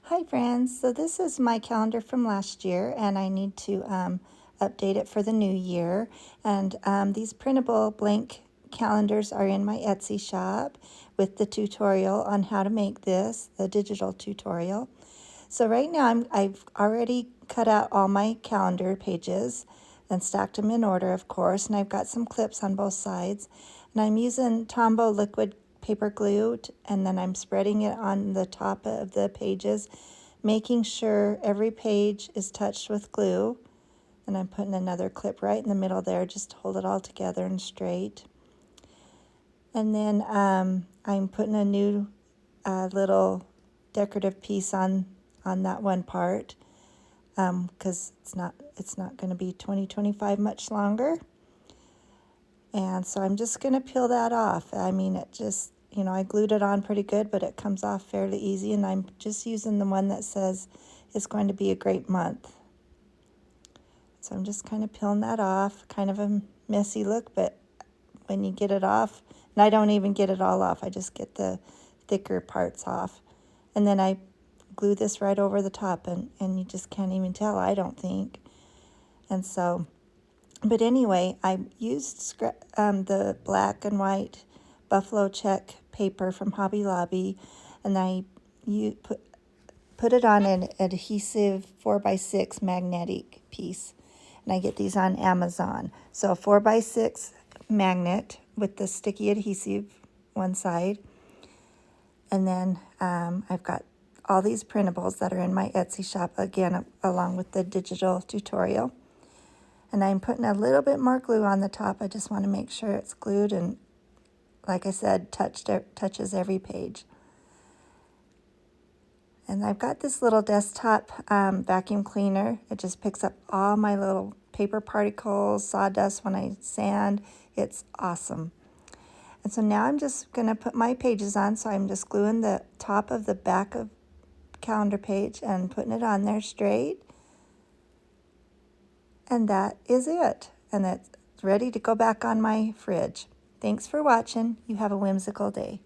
Hi friends, so this is my calendar from last year and I need to update it for the new year. And these printable blank calendars are in my Etsy shop with the tutorial on how to make this, the digital tutorial. So right now I've already cut out all my calendar pages and stacked them in order, of course, and I've got some clips on both sides. And I'm using Tombow liquid paper glue, and then I'm spreading it on the top of the pages, making sure every page is touched with glue. And I'm putting another clip right in the middle there just to hold it all together and straight. And then I'm putting a new little decorative piece on that one part because it's not going to be 2025 much longer. And so I'm just going to peel that off. I mean, it just, I glued it on pretty good, but it comes off fairly easy. And I'm just using the one that says it's going to be a great month. So I'm just kind of peeling that off. Kind of a messy look, but when you get it off, and I don't even get it all off, I just get the thicker parts off. And then I glue this right over the top, and you just can't even tell, I don't think. And so, but anyway, I used the black and white buffalo check paper from Hobby Lobby, and I put it on an adhesive 4x6 magnetic piece. And I get these on Amazon. So a 4x6 magnet with the sticky adhesive one side. And then I've got all these printables that are in my Etsy shop, again, along with the digital tutorial. And I'm putting a little bit more glue on the top. I just want to make sure it's glued and, like I said, touches every page. And I've got this little desktop vacuum cleaner. It just picks up all my little paper particles, sawdust when I sand. It's awesome. And so now I'm just going to put my pages on. So I'm just gluing the top of the back of calendar page and putting it on there straight. And that is it. And it's ready to go back on my fridge. Thanks for watching. You have a whimsical day.